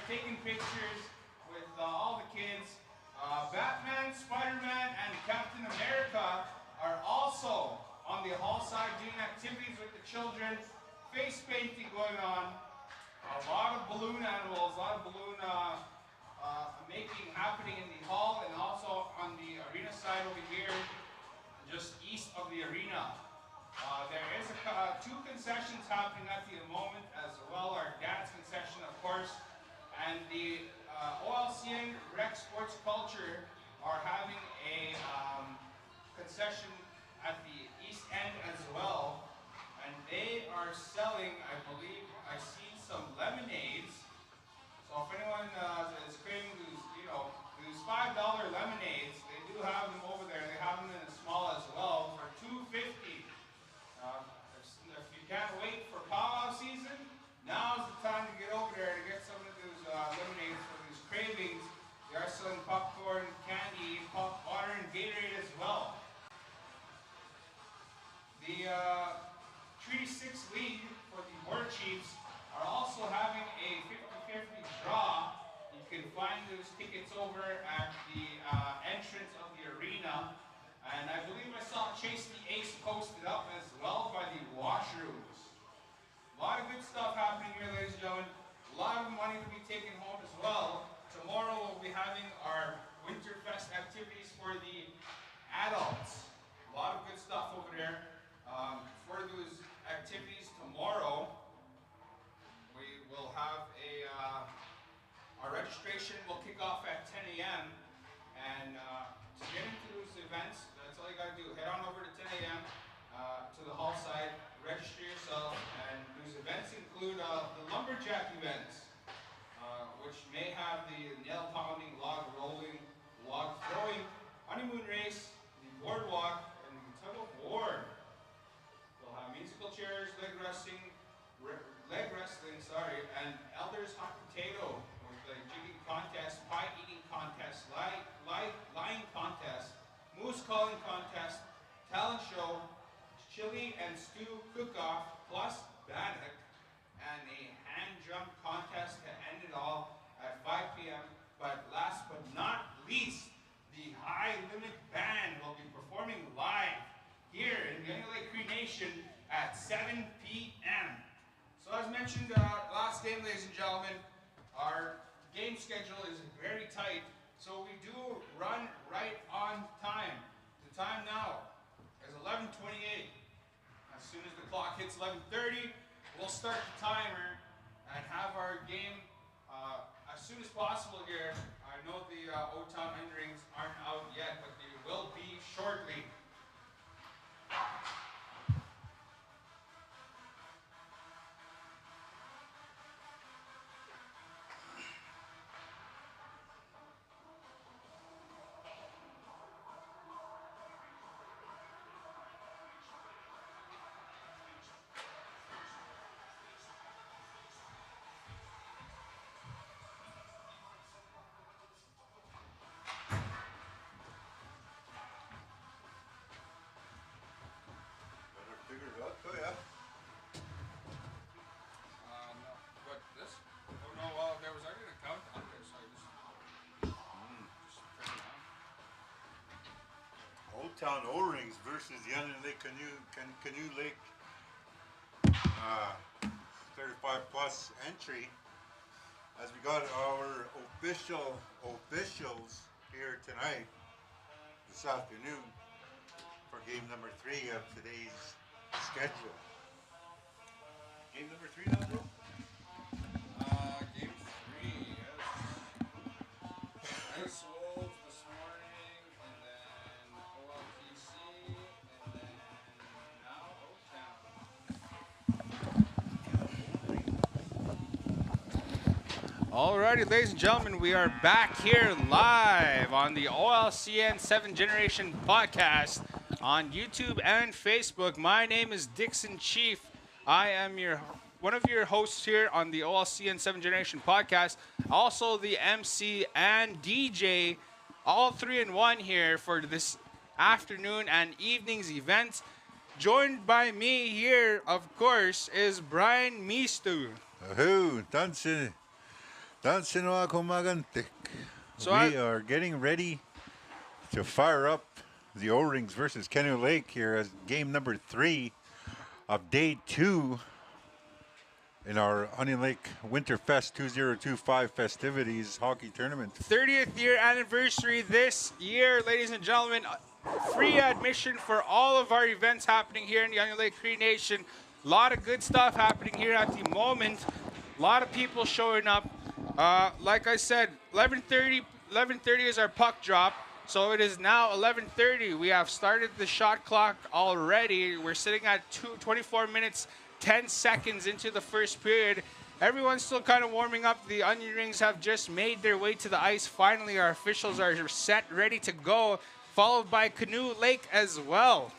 taking pictures with all the kids. Batman, Spider-Man, and Captain America are also on the hall side doing activities with the children. Face painting going on. A lot of balloon animals, a lot of balloon making happening in the hall and also on the arena side over here, just east of the arena. There is two concessions happening at the moment as well. Our dance concession, of course, and the OLCN Rec Sports Culture are having a concession at the east end as well. And they are selling, I believe, I see some lemonades. So if anyone is craving these $5 lemonades, they do have them over there. They have them in a small as well for $2.50. If you can't wait for powwow season, now's the time to get over there to get some of those lemonades for these cravings. They are selling popcorn, candy, pop water, and Gatorade as well. The Treaty 6 League for the War Chiefs are also having a 50-50 draw. You can find those tickets over at the entrance of the arena. And I believe I saw Chase the Ace posted up as well by the washrooms. A lot of good stuff happening here, ladies and gentlemen. A lot of money to be taken home as well. Tomorrow we'll be having our Winterfest activities for the adults. A lot of good stuff over there. For those activities tomorrow, we will have our registration will kick off at 10 a.m. And to get into those events, that's all you got to do. Head on over to 10 a.m. To the hall side, register yourself, and those events include the lumberjack events, which may have the nail pounding, log rolling, log throwing, honeymoon race, the boardwalk, and the tug of war. We'll have musical chairs, leg wrestling, and elders hot potato with the jigging contest, pie eating contest, lying contest, moose calling contest, talent show, chili and stew cook-off, plus bannock, and a hand jump contest to end it all at 5 p.m. But last but not least, the High Limit Band will be performing live here in Canoe Lake Cree Nation at 7 p.m. So as mentioned last game, ladies and gentlemen, our game schedule is very tight, so we do run right on time. The time now is 11:28. As soon as the clock hits 11:30, we'll start the timer and have our game as soon as possible here. I know the O-Town renderings aren't out yet, but they will be shortly. Town O-Rings versus the Onion Lake Canoe Lake 35 plus entry, as we got our officials here tonight this afternoon for game number 3 of today's schedule. Game number 3 now, bro? Game 3, yes. Ice Wolves this morning, and then OLTC, and then now O-Town. Alrighty, ladies and gentlemen, we are back here live on the OLCN 7th Generation podcast on YouTube and Facebook. My name is Dixon Chief. I am one of your hosts here on the OLCN 7th Generation podcast. Also the MC and DJ, all 3 in 1 here for this afternoon and evening's events. Joined by me here, of course, is Brian Mistu. Oh, tansin. Dancing ako magantik. So We are getting ready to fire up the O-Rings versus Canoe Lake here as game number 3 of day 2 in our Onion Lake Winterfest 2025 festivities hockey tournament. 30th year anniversary this year, ladies and gentlemen. Free admission for all of our events happening here in the Onion Lake Cree Nation. A lot of good stuff happening here at the moment. A lot of people showing up. Like I said, 11:30 is our puck drop. So it is now 11:30. We have started the shot clock already. We're sitting at 24 minutes, 10 seconds into the first period. Everyone's still kind of warming up. The Onion Rings have just made their way to the ice. Finally, our officials are set, ready to go, followed by Canoe Lake as well.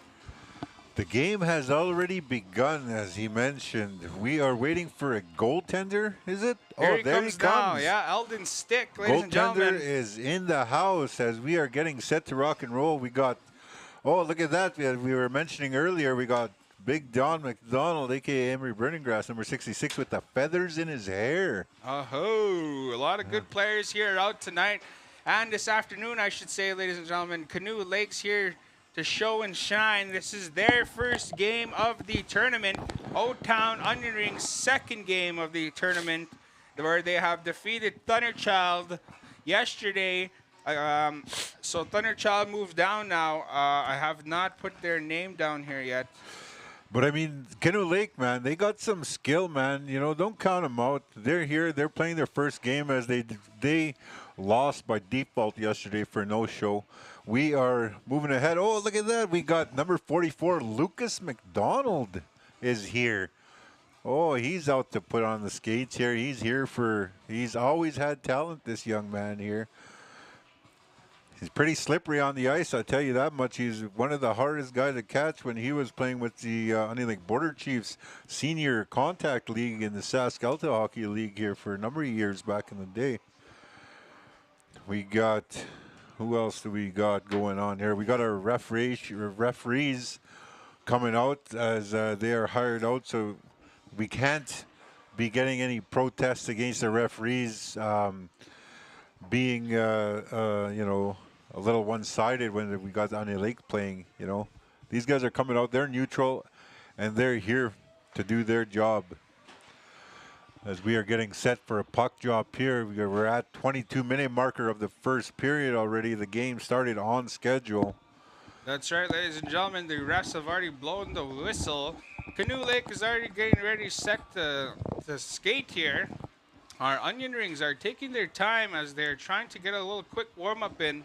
The game has already begun, as he mentioned. We are waiting for a goaltender, is it? Here there he comes now. Yeah, Eldon Stick, ladies and gentlemen. Goaltender is in the house as we are getting set to rock and roll. We got, oh, look at that. We were mentioning earlier, we got Big Don McDonald, a.k.a. Emery Burninggrass, number 66, with the feathers in his hair. Oh, a lot of good players here out tonight. And this afternoon, I should say, ladies and gentlemen, Canoe Lake's here to show and shine. This is their first game of the tournament. O-Town Onion Rings' second game of the tournament, where they have defeated Thunderchild yesterday. So Thunderchild moved down now. I have not put their name down here yet. But I mean, Canoe Lake, man, they got some skill, man. You know, don't count them out. They're here. They're playing their first game as they lost by default yesterday for no show. We are moving ahead. Oh, look at that. We got number 44, Lucas McDonald is here. Oh, he's out to put on the skates here. He's here he's always had talent, this young man here. He's pretty slippery on the ice, I'll tell you that much. He's one of the hardest guys to catch when he was playing with the Onion Lake Border Chiefs Senior Contact League in the Saskatchewan Hockey League here for a number of years back in the day. We got, who else do we got going on here? We got our referees coming out as they are hired out, so we can't be getting any protests against the referees being, you know, a little one-sided when we got Onion Lake playing, you know. These guys are coming out, they're neutral, and they're here to do their job. As we are getting set for a puck drop here, we're at 22-minute marker of the first period already. The game started on schedule. That's right, ladies and gentlemen. The refs have already blown the whistle. Canoe Lake is already getting ready, set to skate here. Our Onion Rings are taking their time as they're trying to get a little quick warm-up in.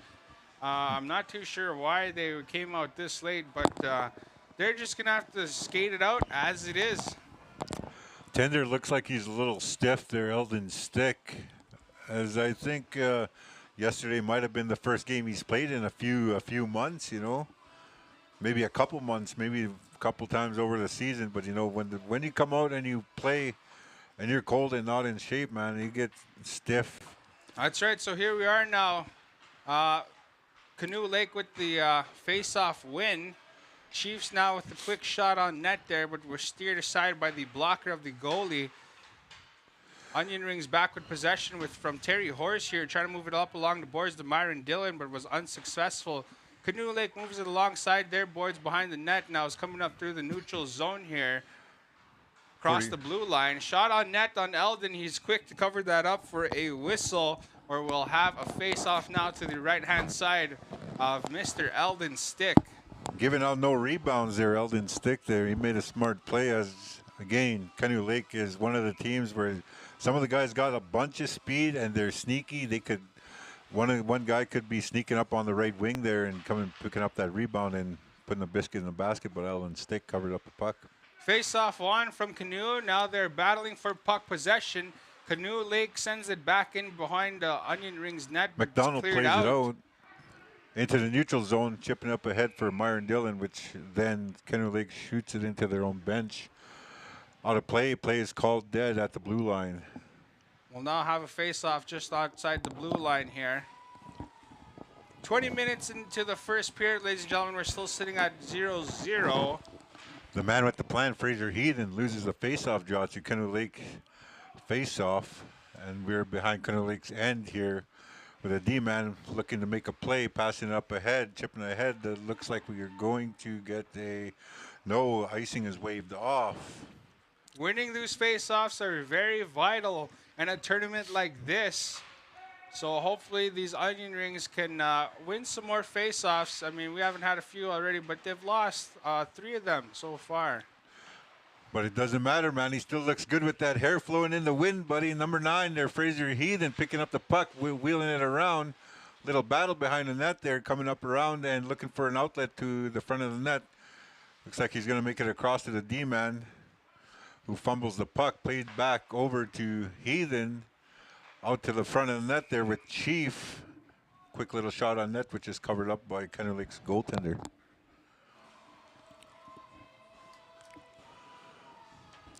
I'm not too sure why they came out this late, but they're just going to have to skate it out as it is. Tender looks like he's a little stiff there, Eldon Stick, as I think yesterday might have been the first game he's played in a few months, you know. Maybe a couple months, maybe a couple times over the season, but you know, when you come out and you play and you're cold and not in shape, man, you get stiff. That's right. So here we are now. Canoe Lake with the face-off win. Chiefs now with the quick shot on net there, but were steered aside by the blocker of the goalie. Onion Rings back with possession from Terry Horse here, trying to move it up along the boards to Myron Dillon, but was unsuccessful. Canoe Lake moves it alongside their boards behind the net. Now is coming up through the neutral zone here. Across the blue line. Shot on net on Eldon. He's quick to cover that up for a whistle, where we'll have a face-off now to the right-hand side of Mr. Eldon Stick. Giving out no rebounds there, Eldon Stick there. He made a smart play as, again, Canoe Lake is one of the teams where some of the guys got a bunch of speed and they're sneaky. They could, one guy could be sneaking up on the right wing there and coming, picking up that rebound and putting the biscuit in the basket, but Eldon Stick covered up the puck. Face-off one from Canoe. Now they're battling for puck possession. Canoe Lake sends it back in behind the Onion Rings net. McDonald plays it out into the neutral zone, chipping up ahead for Myron Dillon, which then Canoe Lake shoots it into their own bench. Out of play, play is called dead at the blue line. We'll now have a face-off just outside the blue line here. 20 minutes into the first period, ladies and gentlemen. We're still sitting at 0-0. The man with the plan, Fraser Heathen, loses the face-off draw to Canoe Lake face-off And we're behind Canoe Lake's end here with a D-man looking to make a play, passing up ahead, chipping ahead. That looks like we are going to get a no. Icing is waved off. Winning those face-offs are very vital in a tournament like this. So hopefully these onion rings can win some more face-offs. I mean, we haven't had a few already, but they've lost 3 of them so far. But it doesn't matter, man. He still looks good with that hair flowing in the wind, buddy. Number 9 there, Fraser Heathen, picking up the puck, wheeling it around. Little battle behind the net there, coming up around and looking for an outlet to the front of the net. Looks like he's going to make it across to the D-man, who fumbles the puck, played back over to Heathen, out to the front of the net there with Chief. Quick little shot on net, which is covered up by Canoe Lake's goaltender.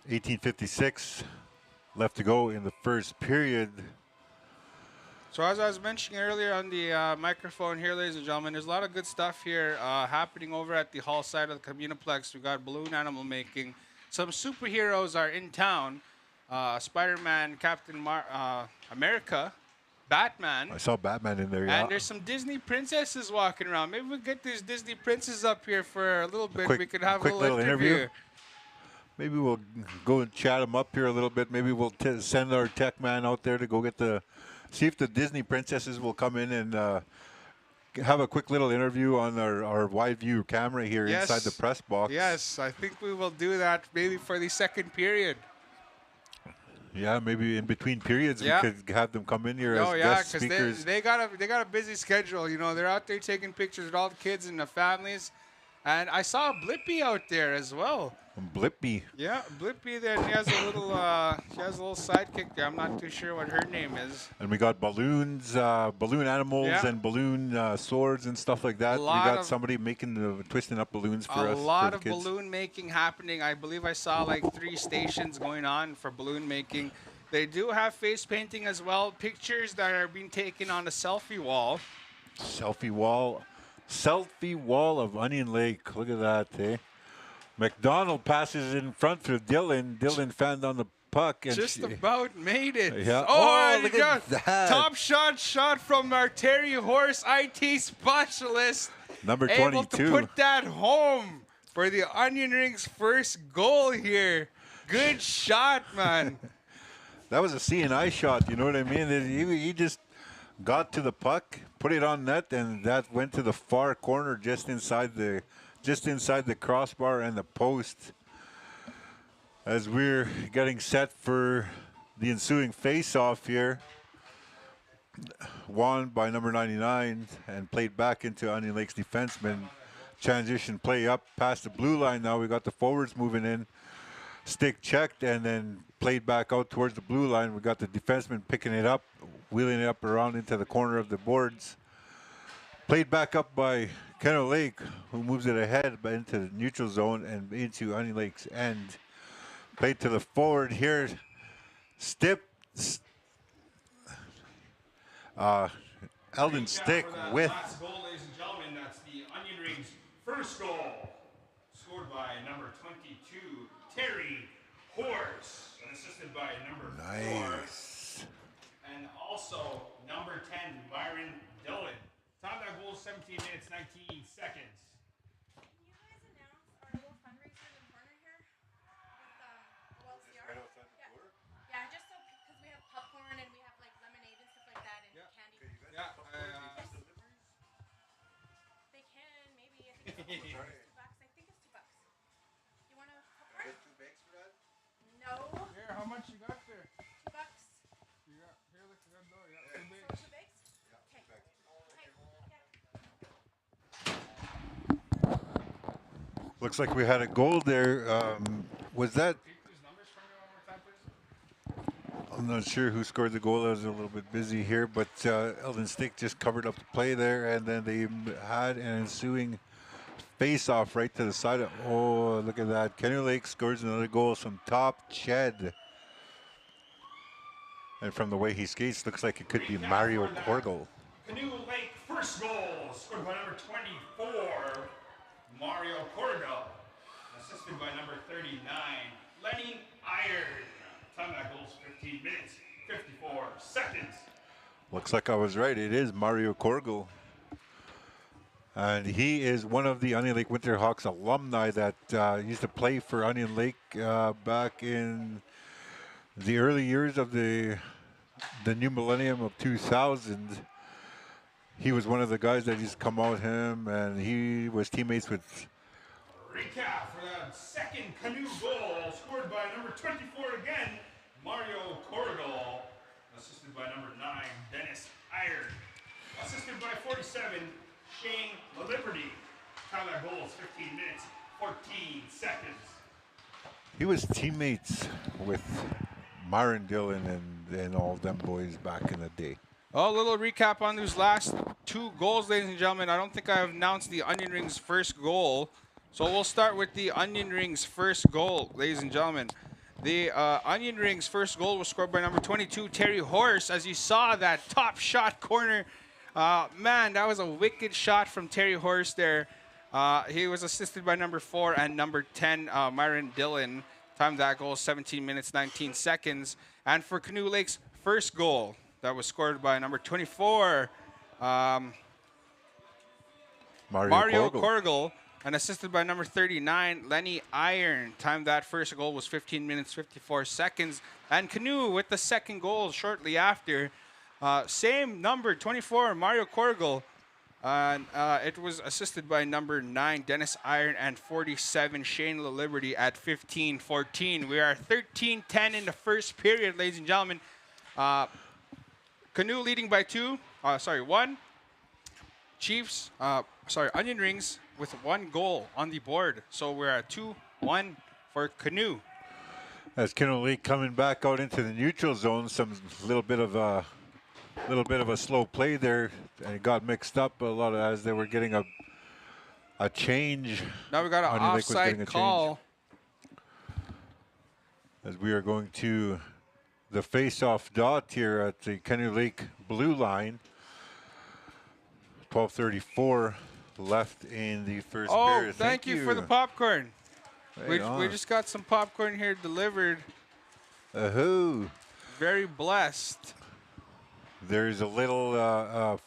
18:56 left to go in the first period. So as I was mentioning earlier on the microphone here, ladies and gentlemen, there's a lot of good stuff here happening over at the hall side of the Communiplex. We got balloon animal making. Some superheroes are in town. Spider-Man, Captain America, Batman. I saw Batman in there, yeah. And there's some Disney princesses walking around. Maybe we'll get these Disney princesses up here for a little bit. We could have a little interview. Maybe we'll go and chat them up here a little bit. Maybe we'll send our tech man out there to go get see if the Disney princesses will come in and have a quick little interview on our wide view camera here inside the press box. Yes, I think we will do that maybe for the second period. Yeah, maybe in between periods we could have them come in here as guest speakers. They got a busy schedule. You know, they're out there taking pictures with all the kids and the families. And I saw Blippi out there as well. Blippi. Yeah, Blippi. Then she has a little sidekick there. I'm not too sure what her name is. And we got balloons, balloon animals, and balloon swords and stuff like that. We got somebody twisting up balloons for us. A lot of balloon making happening. I believe I saw like 3 stations going on for balloon making. They do have face painting as well. Pictures that are being taken on a selfie wall. Selfie wall of Onion Lake. Look at that, eh? McDonald passes in front for Dylan. Dylan fanned on the puck. And just about made it. Yeah. Oh, look at that. Top shot from our Terry Horse IT specialist. Number 22. Able to put that home for the Onion Rings' first goal here. Good shot, man. That was a CNI shot, you know what I mean? He just got to the puck, put it on net, and that went to the far corner just inside the crossbar and the post. As we're getting set for the ensuing face-off here, won by number 99 and played back into Onion Lake's defenseman. Transition play up past the blue line now. We got the forwards moving in. Stick checked and then played back out towards the blue line. We got the defenseman picking it up, wheeling it up around into the corner of the boards. Played back up by Canoe Lake, who moves it ahead but into the neutral zone and into Onion Lake's end. Played to the forward here. Eldon Stick with. Last goal, ladies and gentlemen, that's the Onion Rings' first goal, scored by number 22, Terry Horse, and assisted by number 4, and also number 10, Byron Dillon. Time that goal, 17 minutes, 19 seconds. Can you guys announce our little fundraiser in the corner here with OLCN? Yeah, just so because we have popcorn and we have like lemonade and stuff like that and candy. Yeah. They can maybe. I think it's $2. I think it's $2. You want a popcorn? No. Here, how much you got there? $2. You got, here, look, you got no, yeah, 2 bags. 2 bags? Okay. Looks like we had a goal there. Was that? I'm not sure who scored the goal. I was a little bit busy here, but Eldon Stick just covered up the play there, and then they had an ensuing face-off right to the side of. Oh, look at that! Canoe Lake scores another goal from top Ched, and from the way he skates, looks like it could be Mario Corgel. Canoe Lake first goal scored by number 24, Mario Corgel, assisted by number 39, Lenny Iron. Time that goal's 15 minutes, 54 seconds. Looks like I was right. It is Mario Korgel. And he is one of the Onion Lake Winterhawks alumni that used to play for Onion Lake back in the early years of the new millennium of 2000. He was one of the guys that used to come out him, and he was teammates with. Recap for the second Canoe goal, scored by number 24 again, Mario Corrigal, assisted by number 9, Dennis Iron, assisted by 47, Shane LaLiberty. Time that goal is 15 minutes, 14 seconds. He was teammates with Myron Dillon and all them boys back in the day. Oh, a little recap on those last 2 goals, ladies and gentlemen. I don't think I've announced the Onion Rings' first goal. So we'll start with the Onion Rings' first goal, ladies and gentlemen. The Onion Rings' first goal was scored by number 22, Terry Horse. As you saw that top shot corner, man, that was a wicked shot from Terry Horse there. He was assisted by number 4 and number 10, Myron Dillon. Time that goal, 17 minutes, 19 seconds. And for Canoe Lake's first goal, that was scored by number 24, Mario Korgel, and assisted by number 39, Lenny Iron. Time that first goal was 15 minutes, 54 seconds. And Canoe with the second goal shortly after. Same number, 24, Mario Korgel. And it was assisted by number 9, Dennis Iron, and 47, Shane LaLiberty at 15-14. We are 13-10 in the first period, ladies and gentlemen. Canoe leading by 1. Chiefs, Onion Rings with 1 goal on the board. So we're at 2-1 for Canoe. As Canoe Lake coming back out into the neutral zone, little bit of a slow play there, and it got mixed up a lot as they were getting a change. Now we got an offside call. As we are going to the face-off dot here at the Canoe Lake blue line. 12:34 left in the first period. Thank you for the popcorn. Right We just got some popcorn here delivered. Very blessed. There's a little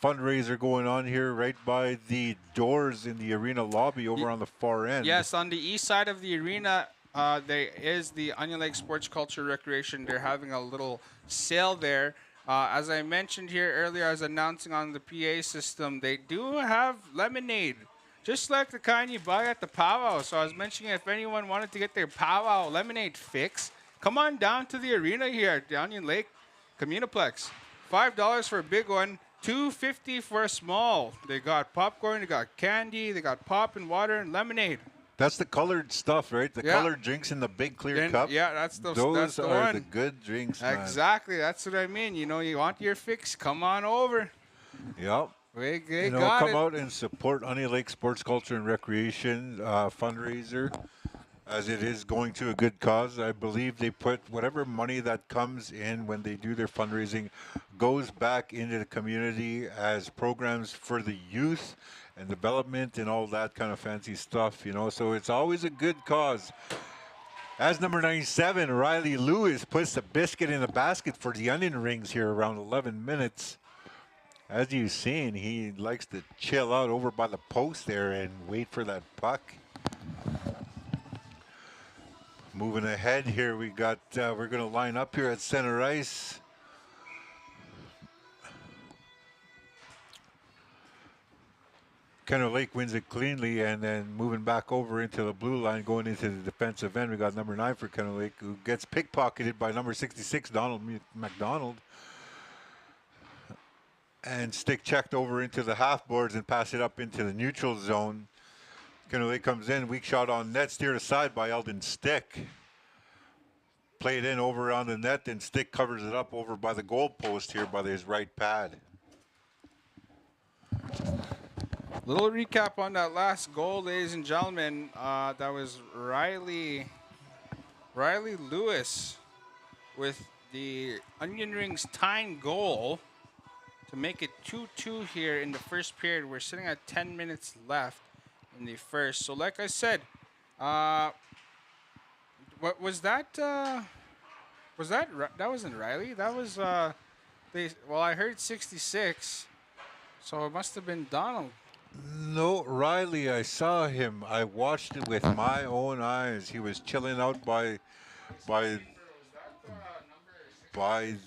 fundraiser going on here right by the doors in the arena lobby over on the far end. Yes, on the east side of the arena, there is the Onion Lake Sports Culture Recreation. They're having a little sale there. As I mentioned here earlier, I was announcing on the PA system, they do have lemonade, just like the kind you buy at the powwow. So I was mentioning if anyone wanted to get their powwow lemonade fix, come on down to the arena here at the Onion Lake Communiplex. $5 for a big one, $2.50 for a small. They got popcorn, they got candy, they got pop and water and lemonade. That's the colored stuff, right? The colored drinks in the big clear cup. Yeah, that's those that's the are one. the good drinks, man. Exactly, that's what I mean. You know, you want your fix, come on over. Yep. They come out and support Onion Lake Sports Culture and Recreation fundraiser, as it is going to a good cause. I believe they put whatever money that comes in when they do their fundraising goes back into the community as programs for the youth and development and all that kind of fancy stuff, so it's always a good cause. As number 97, Riley Lewis puts the biscuit in the basket for the Onion Rings here around 11 minutes. As you've seen, he likes to chill out over by the post there and wait for that puck. Moving ahead here, we're going to line up here at center ice. Canoe Lake wins it cleanly, and then moving back over into the blue line, going into the defensive end, we got number 9 for Canoe Lake, who gets pickpocketed by number 66, Donald McDonald. And stick checked over into the half boards and pass it up into the neutral zone. Canoe Lake comes in, weak shot on net, steered aside by Eldon Stick. Played in over on the net, and Stick covers it up over by the goal post here by his right pad. Little recap on that last goal, ladies and gentlemen. That was Riley Lewis with the Onion Rings tying goal to make it 2-2 here in the first period. We're sitting at 10 minutes left in the first. So like I said, was that Was that wasn't Riley? That was well, I heard 66. So it must have been Donald. No, Riley, I saw him. I watched it with my own eyes. He was chilling out by by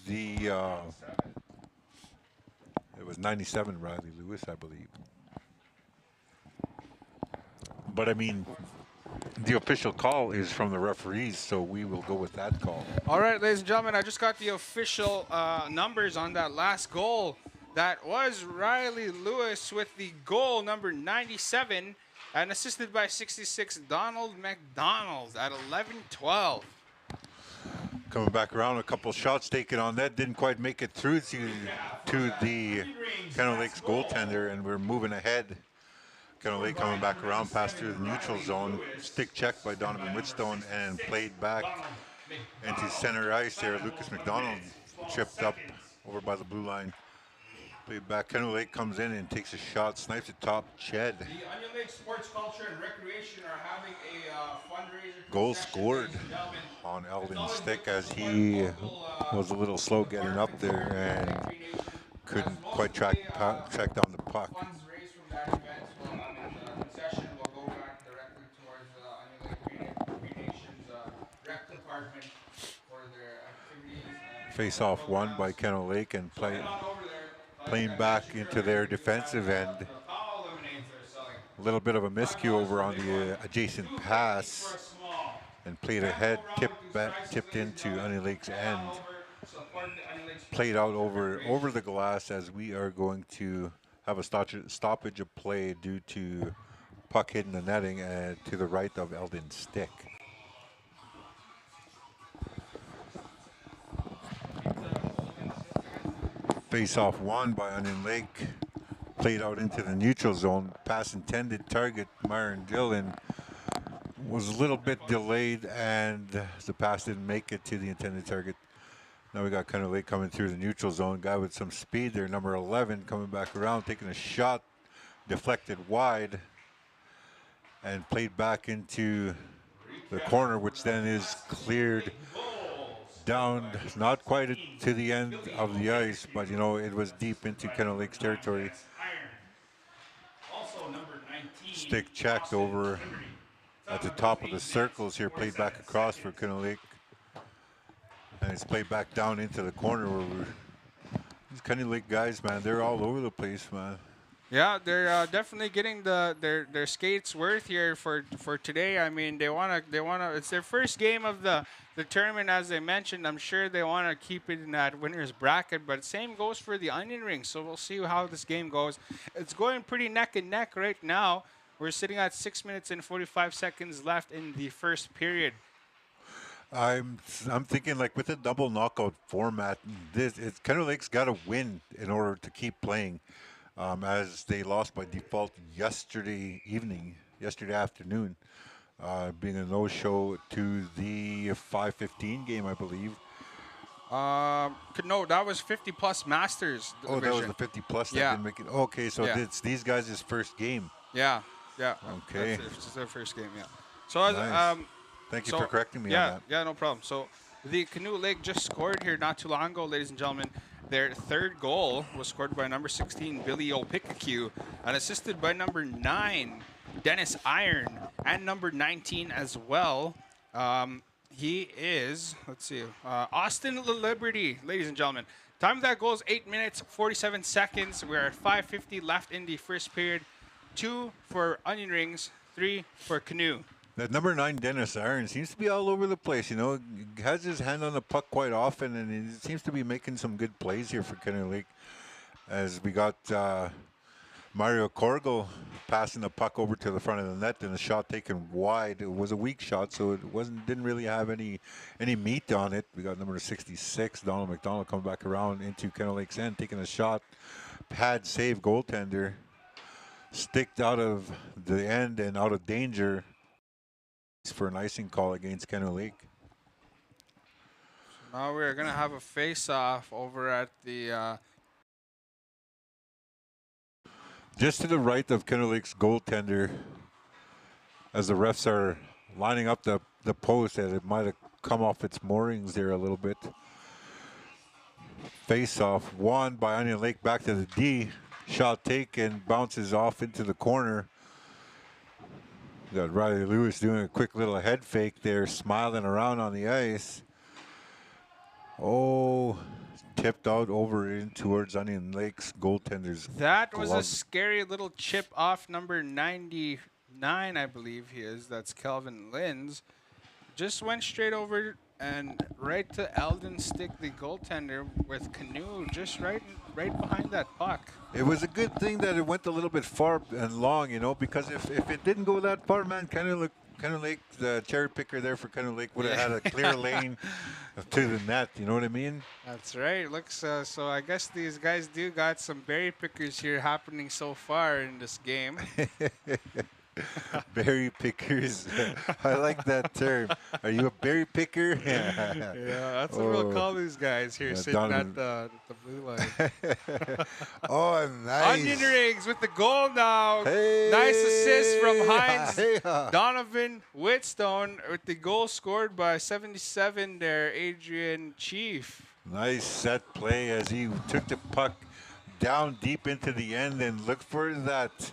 the it was 97 Riley Lewis, I believe. But I mean, the official call is from the referees, so we will go with that call. All right, ladies and gentlemen, I just got the official numbers on that last goal. That was Riley Lewis with the goal number 97 and assisted by 66 Donald McDonald at 11-12. Coming back around, a couple shots taken on that, didn't quite make it through to the Canoe Lakes goaltender, and we're moving ahead. Canoe Lake coming back around, passed through the neutral zone, stick checked by Donovan Whitstone, and played back into center ice there. Lucas McDonald tripped up over by the blue line. Played back. Canoe Lake comes in and takes a shot, snipes it top. Ched. The Onion Lake Sports Culture and Recreation are having a fundraiser. Goal scored on Eldon Stick as he was a little slow getting up there and couldn't quite track down the puck. Funds raised from that event the concession will go back directly towards Onion Lake Recreation's rec department for their activities. Face-off won by Canoe Lake and playing back into their defensive end. A little bit of a miscue over on the adjacent pass and played ahead, tipped into Onion Lake's end. Played out over the glass as we are going to have a stoppage of play due to puck hitting the netting and to the right of Eldon Stick. Face-off won by Onion Lake. Played out into the neutral zone. Pass intended, target Myron Dillon was a little bit delayed and the pass didn't make it to the intended target. Now we got Canoe Lake coming through the neutral zone. Guy with some speed there, number 11, coming back around, taking a shot, deflected wide and played back into the corner, which then is cleared down, not quite to the end of the ice, but you know, it was deep into Canoe Lake's territory. Stick checked over at the top of the circles here, played back across for Canoe Lake. And it's played back down into the corner where these Canoe Lake guys, man, they're all over the place, man. Yeah, they're definitely getting their skates worth here for today. I mean, they wanna. It's their first game of the tournament, as I mentioned. I'm sure they want to keep it in that winner's bracket, but same goes for the Onion Ring. So we'll see how this game goes. It's going pretty neck and neck right now. We're sitting at 6 minutes and 45 seconds left in the first period. I'm thinking like with a double knockout format, Canoe Lake's got to win in order to keep playing. As they lost by default yesterday afternoon, being a no-show to the 5:15 game, I believe. No, that was 50-plus Masters division. Oh, that was the 50-plus that didn't make it. Okay, so it's these guys' first game. Yeah. Okay. It's their first game, yeah. So, nice. Thank you for correcting me on that. Yeah, no problem. So, the Canoe Lake just scored here not too long ago, ladies and gentlemen. Their third goal was scored by number 16, Billy Opikaku, and assisted by number 9, Dennis Iron, and number 19 as well. He is, Austin Liberty, ladies and gentlemen. Time of that goal is 8 minutes, 47 seconds. We're at 5:50 left in the first period. 2 for Onion Rings, 3 for Canoe. That number 9, Dennis Iron, seems to be all over the place. You know, he has his hand on the puck quite often, and he seems to be making some good plays here for Canoe Lake. As we got Mario Corgo passing the puck over to the front of the net, and a shot taken wide. It was a weak shot, so it didn't really have any meat on it. We got number 66, Donald McDonald, coming back around into Canoe Lake's end, taking a shot. Pad save goaltender. Sticked out of the end and out of danger for an icing call against Canoe Lake. So now we're going to have a face-off over at the... Just to the right of Canoe Lake's goaltender, as the refs are lining up the post, that it might have come off its moorings there a little bit. Face off won by Onion Lake back to the D. Shot taken, bounces off into the corner. Got Riley Lewis doing a quick little head fake there, smiling around on the ice. Oh, tipped out over in towards Onion Lake's goaltender's That was a glove. scary little chip off number 99, I believe he is. That's Kelvin Linz. Just went straight over and right to Eldon Stick, the goaltender, with Canoe just right behind that puck. It was a good thing that it went a little bit far and long, you know, because if it didn't go that far, man, Canoe Lake, the cherry picker there for Canoe Lake would have had a clear lane to the net. You know what I mean? That's right. Looks so. I guess these guys do got some berry pickers here happening so far in this game. Berry pickers. I like that term. Are you a berry picker? Yeah, that's what we'll call these guys here sitting at the blue line. Oh, nice. Onion Rings with the goal now. Hey. Nice assist from Heinz. Hey. Donovan Whitstone with the goal scored by 77 there, Adrian Chief. Nice set play as he took the puck down deep into the end and looked for that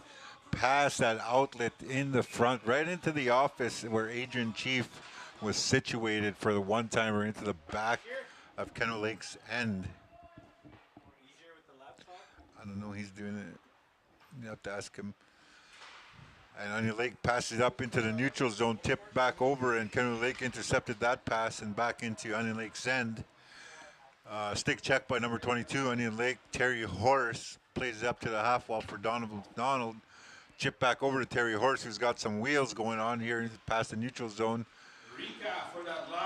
pass, that outlet in the front, right into the office where Adrian Chief was situated for the one-timer into the back of Canoe Lake's end. I don't know, he's doing it. You have to ask him. And Onion Lake passes it up into the neutral zone, tipped back over, and Canoe Lake intercepted that pass and back into Onion Lake's end. Stick check by number 22, Onion Lake. Terry Horace plays it up to the half wall for Donovan McDonald. Chip back over to Terry Horace, who's got some wheels going on here past the neutral zone.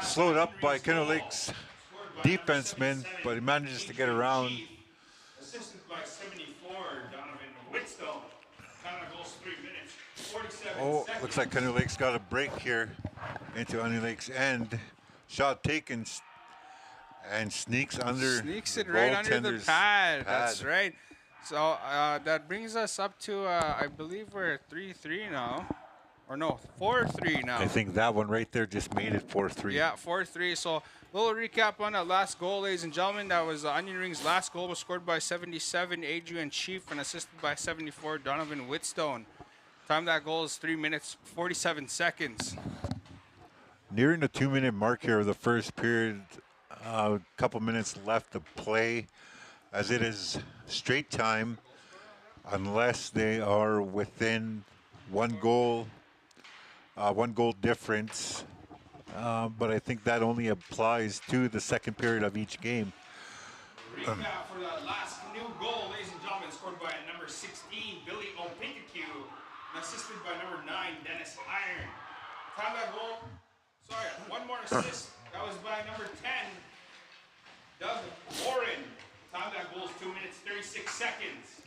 Slowed up by Canoe Lake's defenseman, but he manages to get around. Assisted by 74, Donovan Whitstone. Canada goes 3 minutes, 47 seconds. Looks like Canoe Lake's got a break here into Onion Lake's end. Shot taken and sneaks under. Sneaks it right under the pad. That's right. So that brings us up to, I believe we're 3-3 now. Or no, 4-3 now. I think that one right there just made it 4-3. Yeah, 4-3. So a little recap on that last goal, ladies and gentlemen. That was Onion Ring's last goal was scored by 77, Adrian Chief, and assisted by 74, Donovan Whitstone. Time of that goal is 3 minutes, 47 seconds. Nearing the 2-minute mark here of the first period. A couple minutes left to play, as it is straight time unless they are within one goal difference. But I think that only applies to the second period of each game. Recap for the last Canoe goal, ladies and gentlemen, scored by number 16, Billy Opinkaku, and assisted by number 9, Dennis Iron. Time that goal, one more assist. That was by number 10, Doug Warren. Time that goal is 2 minutes, 36 seconds.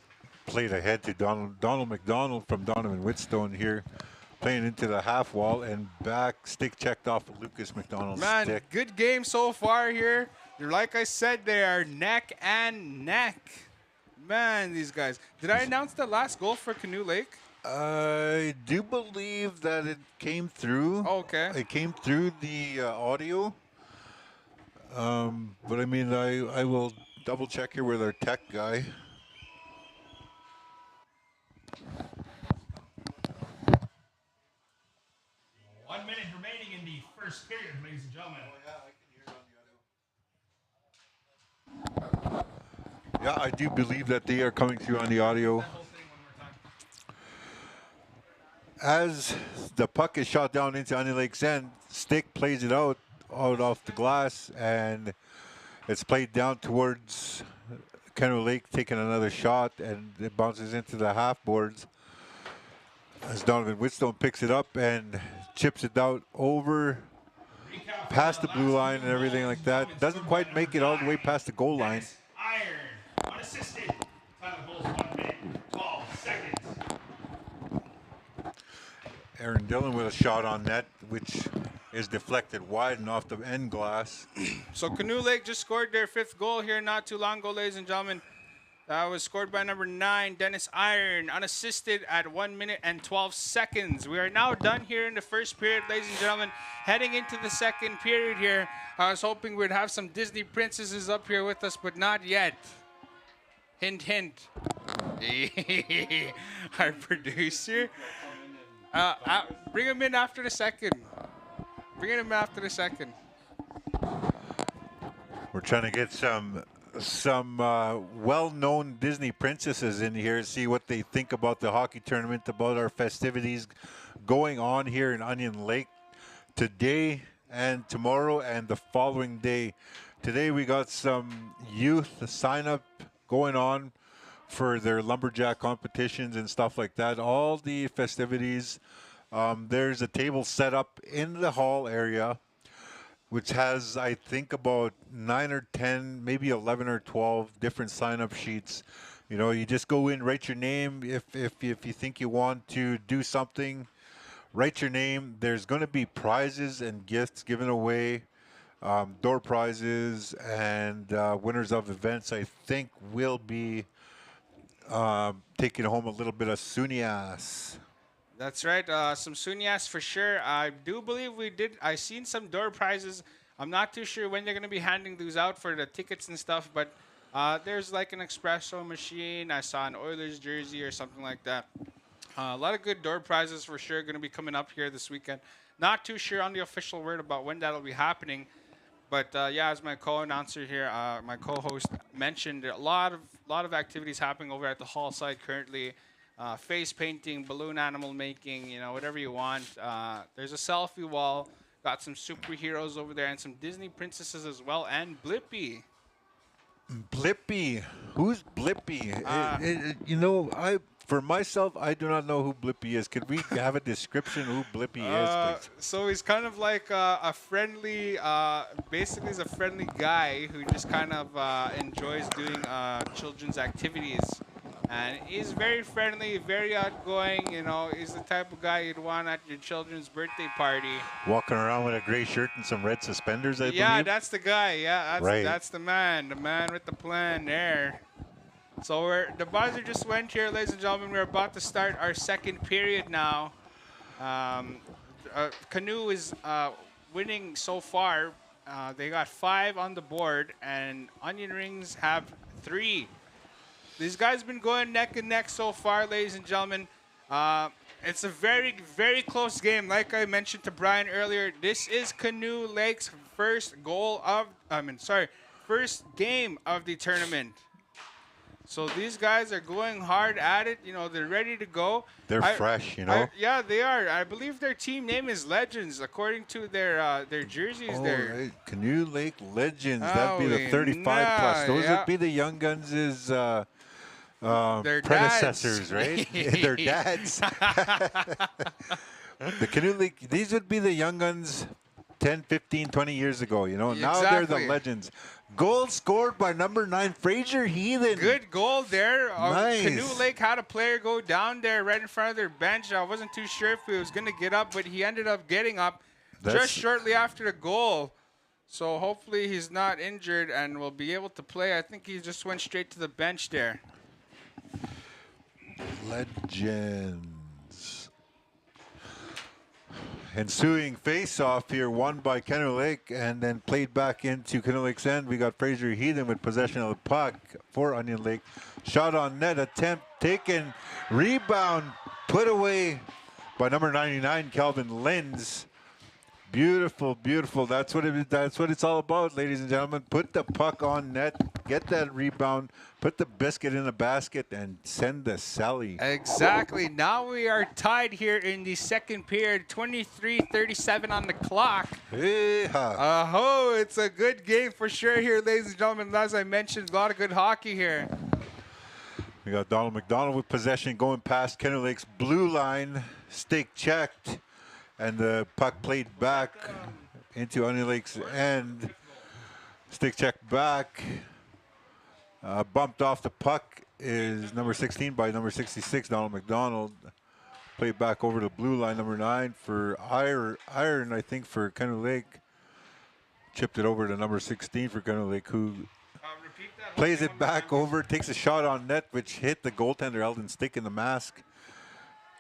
Played ahead to Donald McDonald from Donovan Whitstone here. Playing into the half wall and back, stick checked off of Lucas McDonald's stick. Good game so far here. Like I said, they are neck and neck. Man, these guys. Did I announce the last goal for Canoe Lake? I do believe that it came through. Oh, okay. It came through the audio. But I mean, I will double check here with our tech guy. One minute remaining in the first period, ladies and gentlemen. Yeah, I do believe that they are coming through on the audio. As the puck is shot down into Onion Lake's end, Stick plays it out off the glass, and it's played down towards Canoe Lake, taking another shot, and it bounces into the half boards as Donovan Whitstone picks it up and chips it out over past the blue line and everything like that. Doesn't quite make it all the way past the goal line. Iron, unassisted. Time of goal is 1 minute, 12 seconds. Aaron Dillon with a shot on net, which is deflected wide and off the end glass. So Canoe Lake just scored their 5th goal here not too long ago, ladies and gentlemen. That was scored by number 9, Dennis Iron, unassisted at 1 minute and 12 seconds. We are now done here in the first period, ladies and gentlemen. Heading into the second period here. I was hoping we'd have some Disney princesses up here with us, but not yet. Hint, hint. Our producer. Bring him in after the second. Bring him in after the second. We're trying to get some well-known Disney princesses in here, see what they think about the hockey tournament, about our festivities going on here in Onion Lake today and tomorrow and the following day. Today we got some youth sign-up going on for their lumberjack competitions and stuff like that. All the festivities. There's a table set up in the hall area, which has, I think, about 9 or 10, maybe 11 or 12 different sign-up sheets. You know, you just go in, write your name. If you think you want to do something, write your name. There's going to be prizes and gifts given away, door prizes, and winners of events, I think, will be taking home a little bit of Sunias. That's right. Some Sunyas for sure. I do believe we did. I seen some door prizes. I'm not too sure when they're going to be handing those out for the tickets and stuff, but there's like an espresso machine. I saw an Oilers jersey or something like that. A lot of good door prizes for sure going to be coming up here this weekend. Not too sure on the official word about when that'll be happening. But yeah, as my co-announcer here, my co-host mentioned, a lot of activities happening over at the hall side currently. Face painting, balloon animal making, you know, whatever you want. There's a selfie wall. Got some superheroes over there and some Disney princesses as well, and Blippi. Blippi, who's Blippi? You know, for myself, I do not know who Blippi is. Could we have a description of who Blippi is, please? So he's kind of like a friendly, basically he's a friendly guy who just kind of enjoys doing children's activities. And he's very friendly, very outgoing. You know, he's the type of guy you'd want at your children's birthday party. Walking around with a gray shirt and some red suspenders, I believe. Yeah, that's the guy. Yeah, right. That's the man with the plan there. So the buzzer just went here, ladies and gentlemen. We're about to start our second period now. Canoe is winning so far. They got 5 on the board, and Onion Rings have 3. These guys have been going neck and neck so far, ladies and gentlemen. It's a very, very close game. Like I mentioned to Brian earlier, this is Canoe Lake's first game of the tournament. So these guys are going hard at it. You know, they're ready to go. They're fresh, you know. Yeah, they are. I believe their team name is Legends, according to their jerseys. Oh, there. right. Canoe Lake Legends. That'd be the 35 plus. Those would be the Young Guns' their predecessors, right? Their dads. The Canoe Lake. These would be the Young Guns 10, 15, 20 years ago, you know. Now they're the Legends. Goal scored by number 9, Fraser Heathen. Good goal there. Nice. Canoe Lake had a player go down there right in front of their bench. I wasn't too sure if he was going to get up, but he ended up getting up just shortly after the goal. So hopefully he's not injured and will be able to play. I think he just went straight to the bench there. Legends. Ensuing face-off here, won by Canoe Lake and then played back into Canoe Lake's end. We got Fraser Heathen with possession of the puck for Onion Lake. Shot on net, attempt taken, rebound, put away by number 99, Calvin Lenz. Beautiful, beautiful. That's what it's all about, ladies and gentlemen. Put the puck on net, get that rebound, put the biscuit in the basket, and send the Sally. Exactly. Now we are tied here in the second period, 23:37 on the clock. It's a good game for sure here, ladies and gentlemen. As I mentioned, a lot of good hockey here. We got Donald McDonald with possession going past Canoe Lake's blue line, stake checked. And the puck played back into Onion Lake's end. Stick check back. Bumped off the puck is number 16 by number 66, Donald McDonald. Played back over to blue line, number 9 for Iron, I think, for Canoe Lake. Chipped it over to number 16 for Canoe Lake, who... Repeat that plays it back over, takes a shot on net, which hit the goaltender Eldon Stick in the mask.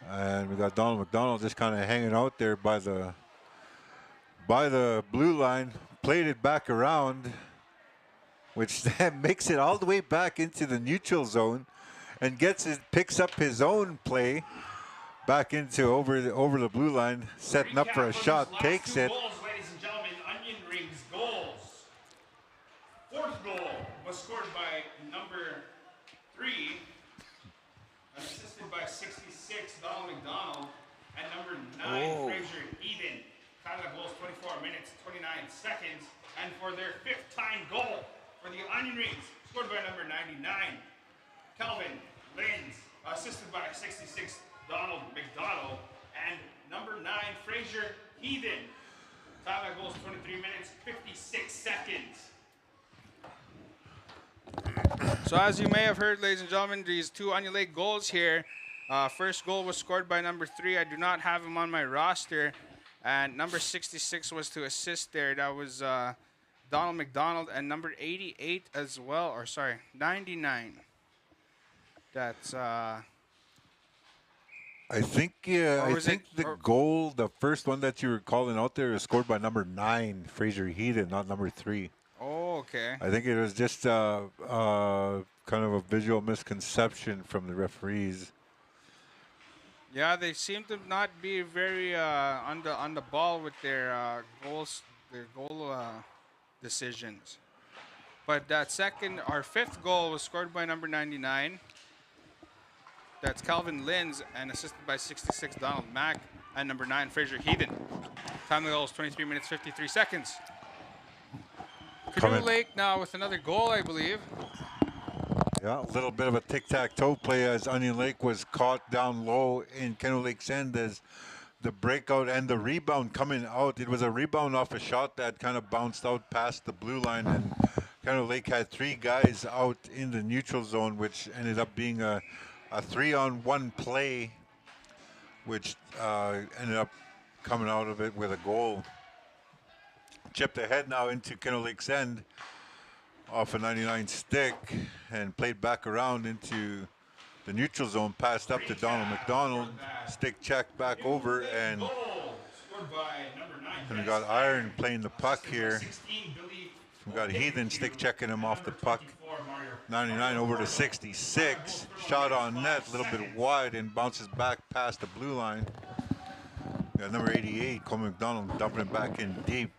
And we got Donald McDonald just kind of hanging out there by the blue line. Played it back around, which then makes it all the way back into the neutral zone, and picks up his own play back into over the blue line, setting up for a shot, takes it. Goals, ladies and gentlemen, Onion Rings goals. Fourth goal was scored by number 3, assisted by 66, Donald McDonald, and number 9, Fraser Eden. Time of goals, 24 minutes, 29 seconds, and for their 5th time goal for the Onion Rings, scored by number 99, Kelvin Lenz, assisted by 66, Donald McDonald, and number 9, Fraser Eden. Time of goals, 23 minutes, 56 seconds. So as you may have heard, ladies and gentlemen, these 2 Onion Lake goals here. First goal was scored by number 3. I do not have him on my roster. And number 66 was to assist there. That was Donald McDonald, and number 88 as well. Or sorry, 99. That's I think the goal, the first one that you were calling out there, is scored by number 9, Fraser Heaton, not number 3. Oh, okay. I think it was just kind of a visual misconception from the referees. Yeah, they seem to not be very on the ball with their goal decisions. But that second, our 5th goal was scored by number 99. That's Calvin Lenz, and assisted by 66, Donald Mack, and number 9, Fraser Heaton. Time of the goal is 23 minutes, 53 seconds. Canoe Lake now with another goal, I believe. Yeah, a little bit of a tic-tac-toe play as Onion Lake was caught down low in Canoe Lake's end as the breakout and the rebound coming out. It was a rebound off a shot that kind of bounced out past the blue line, and Canoe Lake had 3 guys out in the neutral zone, which ended up being a 3-on-1 play, which ended up coming out of it with a goal. Chipped ahead now into Canoe Lake's end off a 99 stick, and played back around into the neutral zone, passed up to Donald McDonald, stick check back over, and we got Iron playing the puck here. We got Heathen stick checking him off the puck. 99 over to 66, shot on net, a little bit wide, and bounces back past the blue line. We got number 88, Cole McDonald, dumping it back in deep.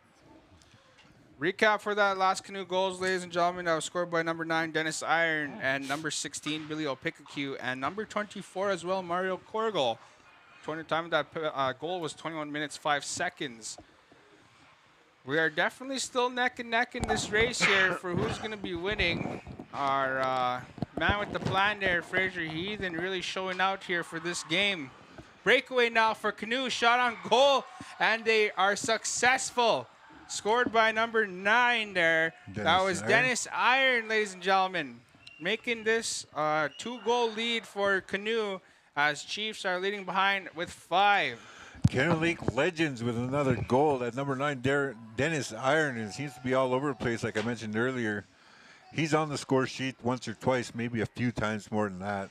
Recap for that last Canoe goals, ladies and gentlemen. That was scored by number 9, Dennis Iron, and number 16, Billy Opikaku, and number 24 as well, Mario Corgel. Time of that goal was 21 minutes, 5 seconds. We are definitely still neck and neck in this race here for who's going to be winning. Our man with the plan there, Fraser Heathen, really showing out here for this game. Breakaway now for Canoe, shot on goal, and they are successful. Scored by number 9 there. That was Dennis Iron, ladies and gentlemen, making this 2-goal lead for Canoe as Chiefs are leading behind with 5. Canoe Lake legends with another goal at number 9, Dennis Iron. It seems to be all over the place, like I mentioned earlier. He's on the score sheet once or twice, maybe a few times more than that.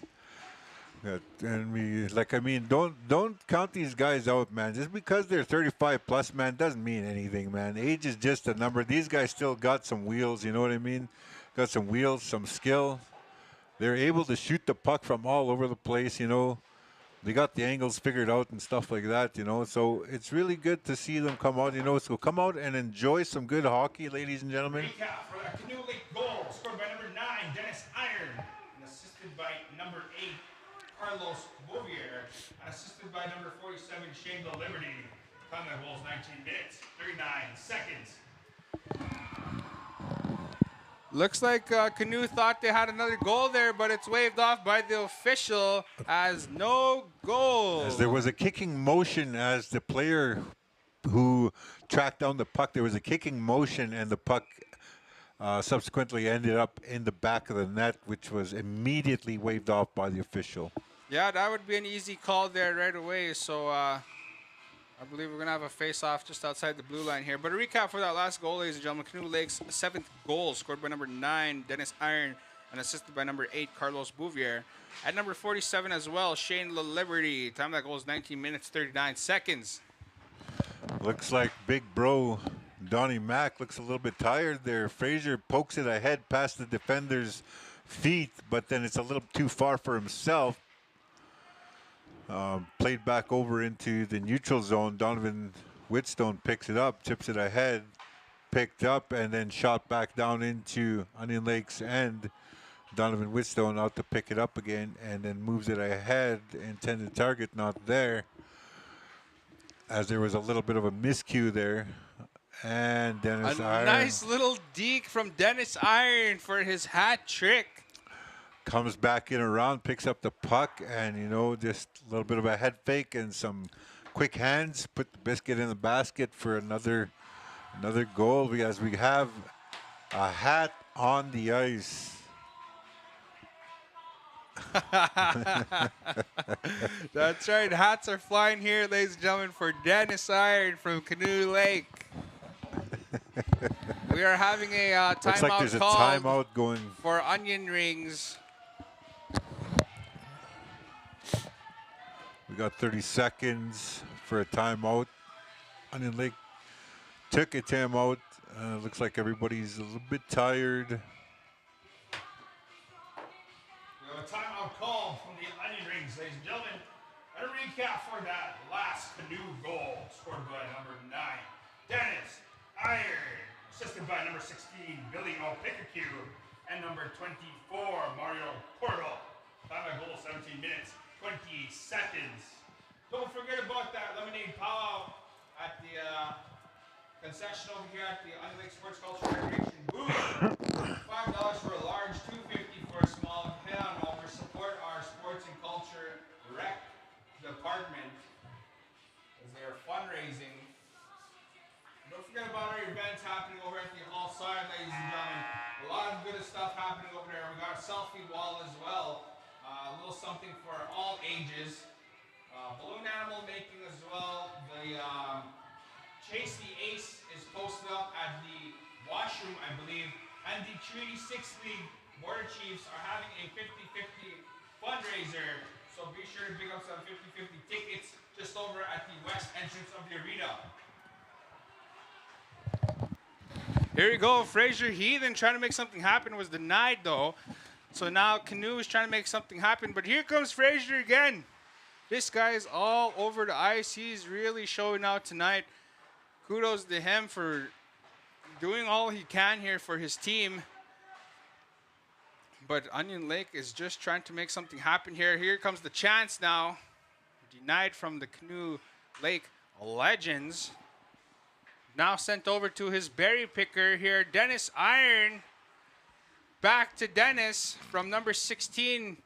And don't count these guys out, man. Just because they're 35 plus, man, doesn't mean anything, man. Age is just a number. These guys still got some wheels, you know what I mean? Got some wheels, some skill. They're able to shoot the puck from all over the place, you know. They got the angles figured out and stuff like that, you know. So it's really good to see them come out, you know. So come out and enjoy some good hockey, ladies and gentlemen. Recap for that Canoe Lake goal, scored by number 9, Dennis Iron, and assisted by number 8, Carlos Bouvier, and assisted by number 47, Shane Liberty. Time of goals, 19 minutes, 39 seconds. Looks like Canoe thought they had another goal there, but it's waved off by the official as no goal. As there was a kicking motion as the player who tracked down the puck, there was a kicking motion, and the puck subsequently ended up in the back of the net, which was immediately waved off by the official. Yeah, that would be an easy call there right away. So I believe we're going to have a face-off just outside the blue line here. But a recap for that last goal, ladies and gentlemen. Canoe Lake's 7th goal, scored by number 9, Dennis Iron, and assisted by number 8, Carlos Bouvier. At number 47 as well, Shane LaLiberty. Time of that goal is 19 minutes, 39 seconds. Looks like big bro Donnie Mack looks a little bit tired there. Frazier pokes it ahead past the defender's feet, but then it's a little too far for himself. Played back over into the neutral zone. Donovan Whitstone picks it up, tips it ahead, picked up, and then shot back down into Onion Lake's end. Donovan Whitstone out to pick it up again, and then moves it ahead. Intended target not there, as there was a little bit of a miscue there. And Dennis Iron. Nice little deke from Dennis Iron for his hat trick. Comes back in around, picks up the puck, and just a little bit of a head fake and some quick hands. Put the biscuit in the basket for another goal. As we have a hat on the ice. That's right. Hats are flying here, ladies and gentlemen, for Dennis Iron from Canoe Lake. We are having a timeout Looks like there's a called timeout going for Onion Rings. We got 30 seconds for a timeout. Onion Lake took a timeout. Looks like everybody's a little bit tired. We have a timeout call from the Onion Rings, ladies and gentlemen. And a recap for that last Canoe goal, scored by number 9, Dennis Iron, assisted by number 16, Billy O'Picacue, and number 24, Mario Porto. Time of goal, 17 minutes, 20 seconds. Don't forget about that lemonade powwow at the concession over here at the Onion Lake Sports Culture Recreation booth. $5 for a large, $2.50 for a small. Head on over, support our sports and culture rec department as they are fundraising. Don't forget about our events happening over at the hall side, ladies and gentlemen. A lot of good stuff happening over there. We got a selfie wall as well. A little something for all ages. Balloon animal making as well. The Chase the Ace is posted up at the washroom, I believe. And the Treaty 6 League Border Chiefs are having a 50-50 fundraiser. So be sure to pick up some 50-50 tickets just over at the west entrance of the arena. Here we go. Fraser Heathen trying to make something happen, was denied though. So now Canoe is trying to make something happen. But here comes Fraser again. This guy is all over the ice. He's really showing out tonight. Kudos to him for doing all he can here for his team. But Onion Lake is just trying to make something happen here. Here comes the chance now. Denied from the Canoe Lake Legends. Now sent over to his berry picker here, Dennis Iron. Back to Dennis from number 16.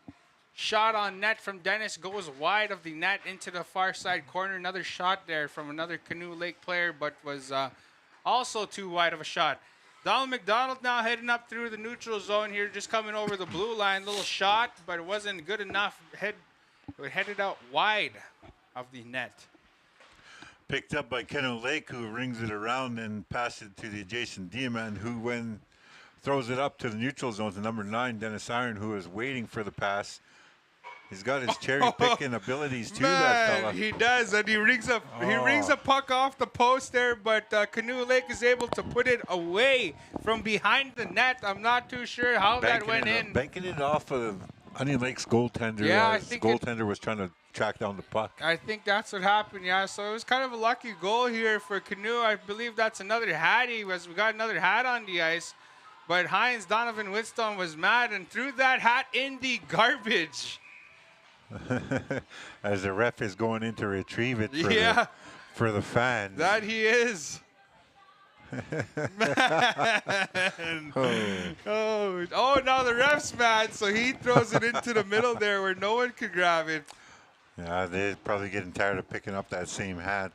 Shot on net from Dennis goes wide of the net into the far side corner. Another shot there from another Canoe Lake player, but was also too wide of a shot. Donald McDonald now heading up through the neutral zone here, just coming over the blue line. Little shot, but it wasn't good enough. It headed out wide of the net. Picked up by Canoe Lake, who rings it around and passes it to the adjacent D-man, who when throws it up to the neutral zone to number 9, Dennis Iron, who is waiting for the pass. He's got his cherry-picking abilities too, that fella. He does, and he rings a puck off the post there, but Canoe Lake is able to put it away from behind the net. I'm not too sure how that went in. Banking it off of Onion Lake's goaltender. Yeah, I as think the goaltender was trying to track down the puck. I think that's what happened, yeah. So it was kind of a lucky goal here for Canoe. I believe that's another hattie, as we got another hat on the ice. But Heinz Donovan Whitstone was mad and threw that hat in the garbage. As the ref is going in to retrieve it for the fans. That he is. Man. Oh, now the ref's mad, so he throws it into the middle there where no one could grab it. Yeah, they're probably getting tired of picking up that same hat.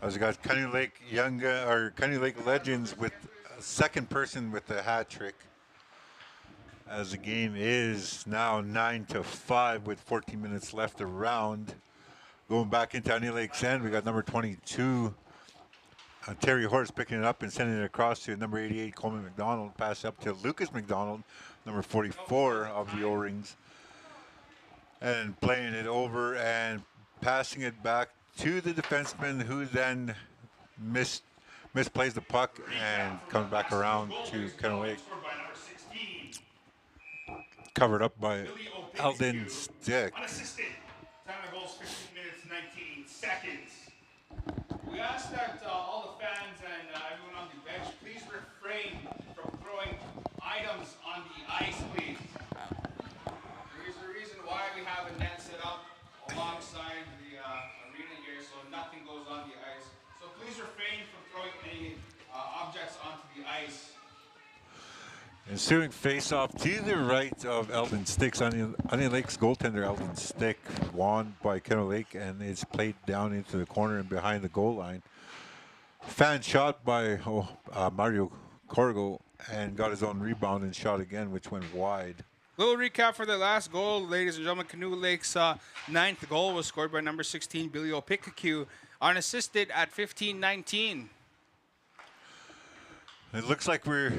As we got Canoe Lake Canoe Lake Legends with a second person with the hat trick. As the game is now 9-5 with 14 minutes left around. Going back into Onion Lake's end, we got number 22, Terry Horse picking it up and sending it across to number 88, Coleman McDonald. Pass up to Lucas McDonald, number 44 of the O-Rings. And playing it over and passing it back to the defenseman, who then misplays the puck and comes back around to Canoe. Covered up by Eldon Stick. Unassisted. Time of goals 15 minutes 19 seconds. We ask that all the fans and everyone on the bench please refrain from throwing items on the ice, please. There's a reason why we have a net set up alongside the arena here so nothing goes on the ice. So please refrain from throwing any objects onto the ice. Ensuing face-off to the right of Eldon Stick's Onion Lake's goaltender Eldon Stick, won by Canoe Lake, and it's played down into the corner and behind the goal line. Fan shot by Mario Corgo and got his own rebound and shot again, which went wide. Little recap for the last goal, ladies and gentlemen. Canoe Lake's ninth goal was scored by number 16, Billy Opikaku, unassisted at 15-19. It looks like we're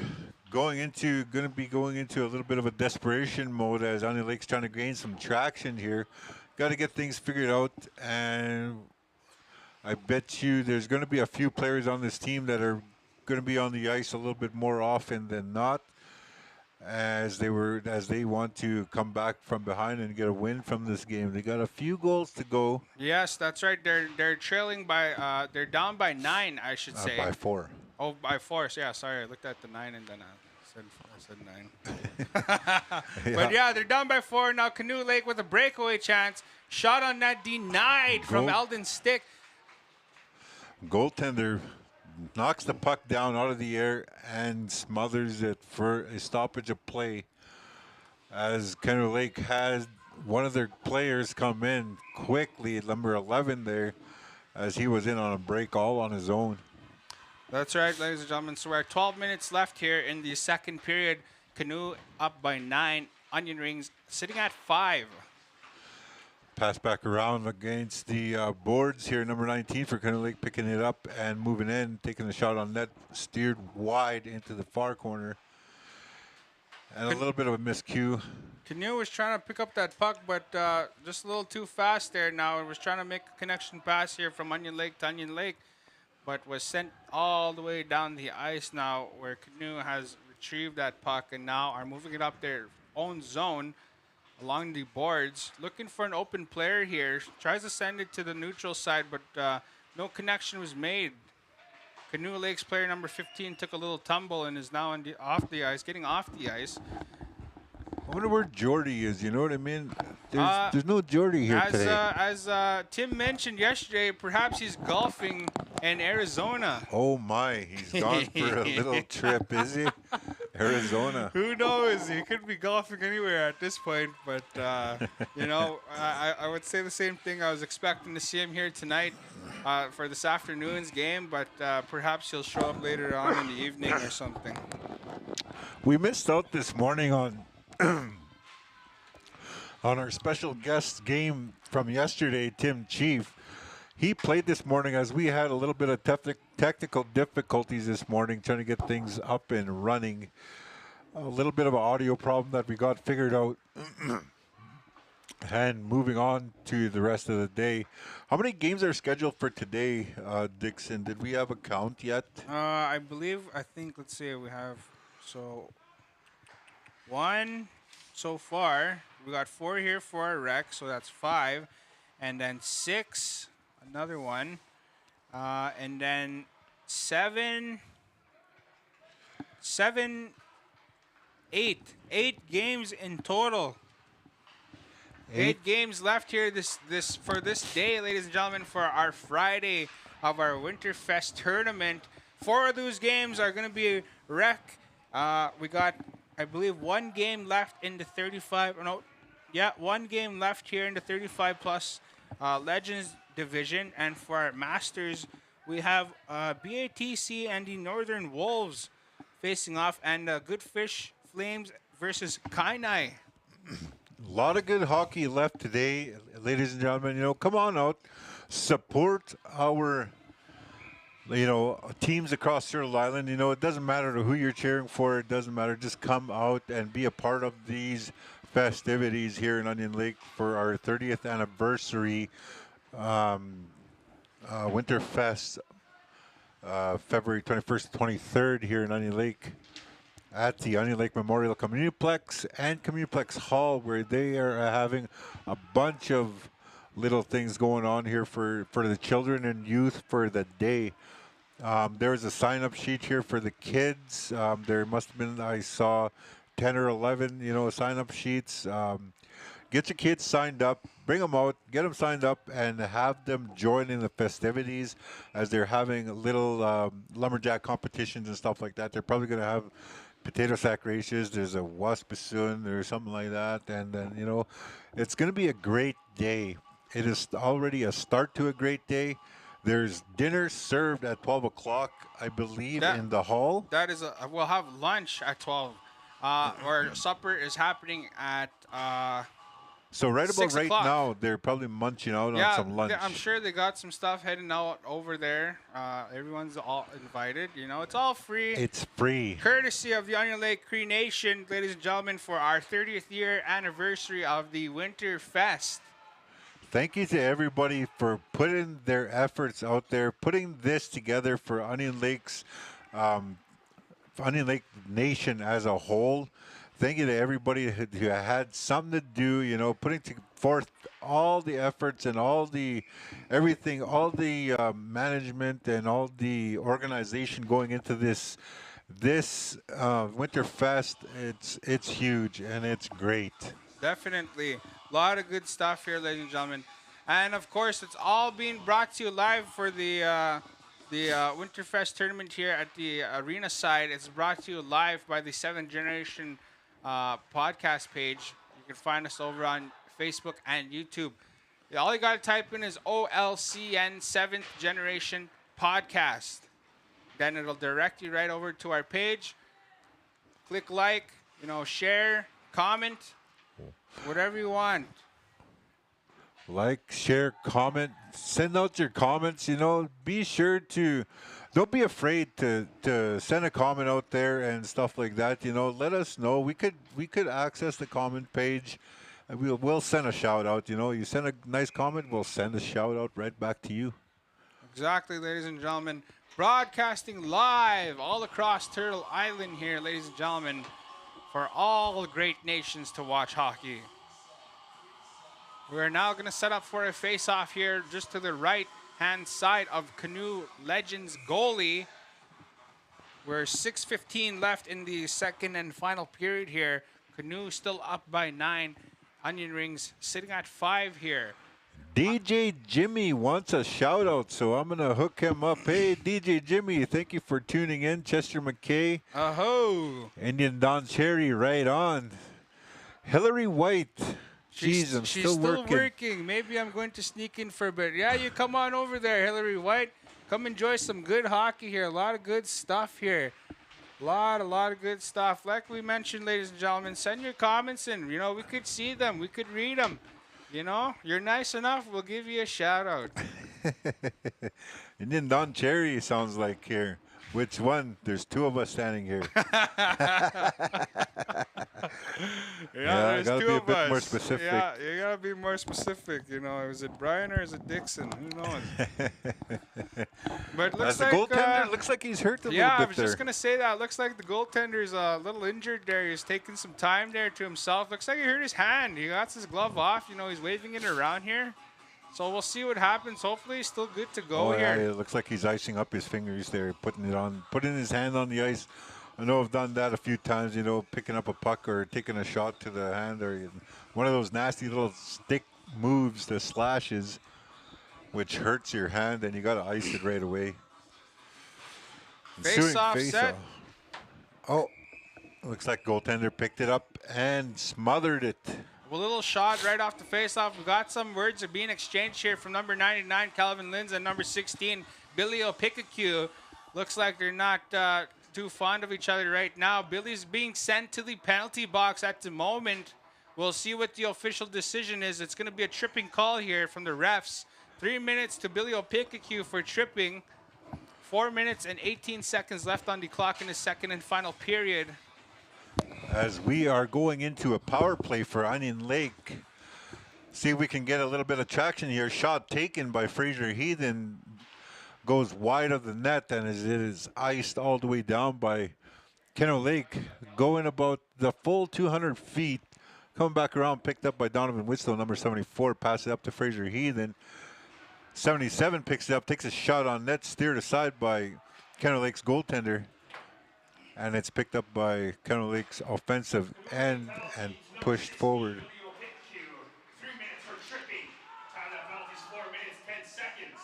going to be going into a little bit of a desperation mode as Onion Lake's trying to gain some traction here. Got to get things figured out, and I bet you there's going to be a few players on this team that are going to be on the ice a little bit more often than not, as they want to come back from behind and get a win from this game. They got a few goals to go. Yes, that's right. They're trailing by they're down by 9, I should say. By 4. Oh, by 4. Yeah, sorry, I looked at the 9 and then I said 9. But yeah, they're down by 4 now. Canoe Lake with a breakaway chance. Shot on net denied from Eldon Stick. Goaltender knocks the puck down out of the air and smothers it for a stoppage of play, as Canoe Lake has one of their players come in quickly, number 11 there, as he was in on a break all on his own. That's right, ladies and gentlemen. So we're at 12 minutes left here in the second period. Canoe up by 9. Onion Rings sitting at 5. Pass back around against the boards here. Number 19 for Canoe Lake picking it up and moving in, taking a shot on net, steered wide into the far corner. And a little bit of a miscue. Canoe was trying to pick up that puck, but just a little too fast there now. It was trying to make a connection pass here from Onion Lake to Onion Lake, but was sent all the way down the ice now, where Canoe has retrieved that puck and now are moving it up their own zone along the boards, looking for an open player here. Tries to send it to the neutral side, but no connection was made. Canoe Lake's player number 15 took a little tumble and is now getting off the ice. I wonder where Jordy is, you know what I mean? There's no Jordy here today. As Tim mentioned yesterday, perhaps he's golfing in Arizona. Oh my, he's gone for a little trip, is he? Arizona. Who knows? He could be golfing anywhere at this point, but, you know, I would say the same thing. I was expecting to see him here tonight for this afternoon's game, but perhaps he'll show up later on in the evening or something. We missed out this morning on our special guest game from yesterday, Tim Chief. He played this morning as we had a little bit of technical difficulties this morning trying to get things up and running. A little bit of an audio problem that we got figured out. And moving on to the rest of the day. How many games are scheduled for today, Dixon? Did we have a count yet? I think, let's see, we have, so 1 so far. We got 4 here for our rec, so that's 5. And then 6, another one. And then 7, 8. 8 games in total. 8 games left here this for this day, ladies and gentlemen, for our Friday of our Winterfest tournament. 4 of those games are going to be rec. We got, I believe, 1 game left in the 35. No, yeah, 1 game left here in the 35-plus Legends division. And for our Masters, we have BATC and the Northern Wolves facing off, and Good Fish Flames versus Kainai. A lot of good hockey left today, ladies and gentlemen. You know, come on out, support our teams across Turtle Island. You know, it doesn't matter who you're cheering for. It doesn't matter. Just come out and be a part of these festivities here in Onion Lake for our 30th anniversary Winterfest, February 21st, 23rd here in Onion Lake at the Onion Lake Memorial Communiplex and Communiplex Hall, where they are having a bunch of little things going on here for the children and youth for the day. There's a sign-up sheet here for the kids. There must have been, I saw 10 or 11, sign-up sheets. Get your kids signed up, bring them out, get them signed up, and have them join in the festivities as they're having little lumberjack competitions and stuff like that. They're probably going to have potato sack races. There's a wasp bassoon or something like that. And then, it's going to be a great day. It is already a start to a great day. There's dinner served at 12 o'clock, I believe, in the hall. That is we'll have lunch at 12. Our supper is happening at So right about 6 right o'clock. now, they're probably munching out on some lunch. I'm sure they got some stuff heading out over there. Everyone's all invited. It's all free. It's free. Courtesy of the Onion Lake Cree Nation, ladies and gentlemen, for our 30th year anniversary of the Winterfest. Thank you to everybody for putting their efforts out there, putting this together for Onion Lake's, Onion Lake Nation as a whole. Thank you to everybody who had something to do, putting forth all the efforts and all the everything, all the management and all the organization going into this Winterfest. It's huge and it's great. Definitely. A lot of good stuff here, ladies and gentlemen. And, of course, it's all being brought to you live for the Winterfest tournament here at the arena side. It's brought to you live by the 7th Generation podcast page. You can find us over on Facebook and YouTube. All you got to type in is OLCN 7th Generation Podcast. Then it'll direct you right over to our page. Click like, share, comment. Whatever you want. Like, share, comment, send out your comments. Be sure to, don't be afraid to send a comment out there and stuff like that. Let us know. We could access the comment page. And we'll send a shout out. You send a nice comment, we'll send a shout out right back to you. Exactly, ladies and gentlemen. Broadcasting live all across Turtle Island here, ladies and gentlemen, for all great nations to watch hockey. We're now going to set up for a face-off here just to the right-hand side of Canoe Legends goalie. We're 6:15 left in the second and final period here. Canoe still up by 9. Onion Rings sitting at 5 here. DJ Jimmy wants a shout out, so I'm going to hook him up. Hey, DJ Jimmy, thank you for tuning in. Chester McKay. Aho. Indian Don Cherry, right on. Hillary White. She's I'm still still working. Maybe I'm going to sneak in for a bit. Yeah, you come on over there, Hillary White. Come enjoy some good hockey here. A lot of good stuff here. A lot of good stuff. Like we mentioned, ladies and gentlemen, send your comments in. We could see them. We could read them. You're nice enough, we'll give you a shout out. And then Don Cherry sounds like here. Which one? There's 2 of us standing here. Yeah, I gotta be a bit more specific. Yeah, you gotta be more specific. Is it Brian or is it Dixon? Who knows? But it looks As the like goaltender, looks like he's hurt a little bit I was there. just gonna say that. Looks like the goaltender's a little injured there. He's taking some time there to himself. Looks like he hurt his hand. He got his glove off. He's waving it around here. So we'll see what happens. Hopefully he's still good to go Yeah, here. it looks like he's icing up his fingers there, putting his hand on the ice. I know I've done that a few times, picking up a puck or taking a shot to the hand, or one of those nasty little stick moves, the slashes, which hurts your hand, and you got to ice it right away. Face off set. Oh, looks like goaltender picked it up and smothered it. A little shot right off the face-off. We got some words are being exchanged here from number 99, Calvin Linz, and number 16, Billy O'Pickacue. Looks like they're not too fond of each other right now. Billy's being sent to the penalty box at the moment. We'll see what the official decision is. It's going to be a tripping call here from the refs. 3 minutes to Billy Opikaku for tripping. 4 minutes and 18 seconds left on the clock in the second and final period. As we are going into a power play for Onion Lake. See if we can get a little bit of traction here. Shot taken by Fraser Heathen. Goes wide of the net, and it is iced all the way down by Canoe Lake. Going about the full 200 feet. Coming back around, picked up by Donovan Whitstone, number 74. Pass it up to Fraser Heathen. 77 picks it up, takes a shot on net, steered aside by Canoe Lake's goaltender. And it's picked up by Canoe Lake's offensive end and pushed forward. 3 minutes for tripping. Time that penalty is 4 minutes, 10 seconds.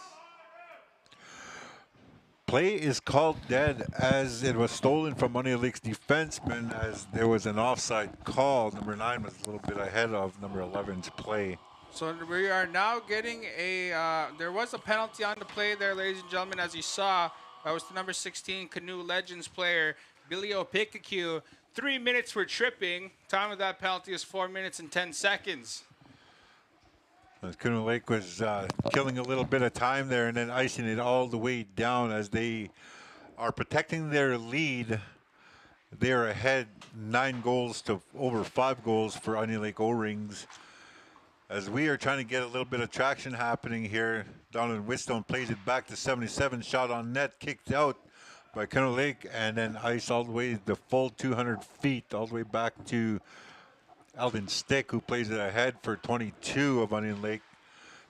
Play is called dead as it was stolen from Onion Lake's defenseman as there was an offside call. Number 9 was a little bit ahead of number 11's play. So we are now getting a, there was a penalty on the play there, ladies and gentlemen, as you saw. That was the number 16 Canoe Legends player, Billy Opikaku. 3 minutes for tripping. Time of that penalty is 4 minutes and 10 seconds. Canoe Lake was killing a little bit of time there and then icing it all the way down as they are protecting their lead. They are ahead 9 goals to over 5 goals for Onion Lake O-Rings. As we are trying to get a little bit of traction happening here, Donovan Whitstone plays it back to 77, shot on net, kicked out by Canoe Lake, and then ice all the way the full 200 feet, all the way back to Eldon Stick, who plays it ahead for 22 of Onion Lake.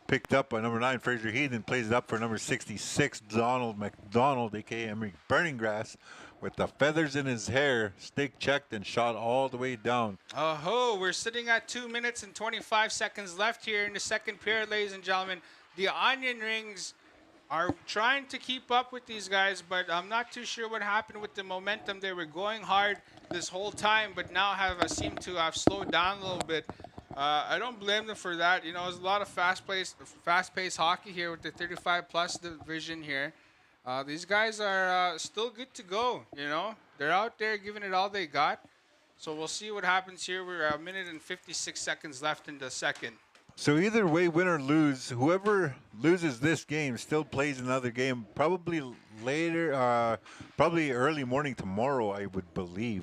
Picked up by number 9, Fraser Heathen, plays it up for number 66, Donald McDonald, a.k.a. Emery Burninggrass, with the feathers in his hair, stick checked and shot all the way down. Oh, we're sitting at 2 minutes and 25 seconds left here in the second period, ladies and gentlemen. The Onion Rings are trying to keep up with these guys, but I'm not too sure what happened with the momentum. They were going hard this whole time, but now seem to have slowed down a little bit. I don't blame them for that. You know, there's a lot of fast-paced hockey here with the 35-plus division here. These guys are still good to go, you know. They're out there giving it all they got. So we'll see what happens here. We're a minute and 56 seconds left in the second. So either way, win or lose, whoever loses this game still plays another game, probably later, probably early morning tomorrow, I would believe.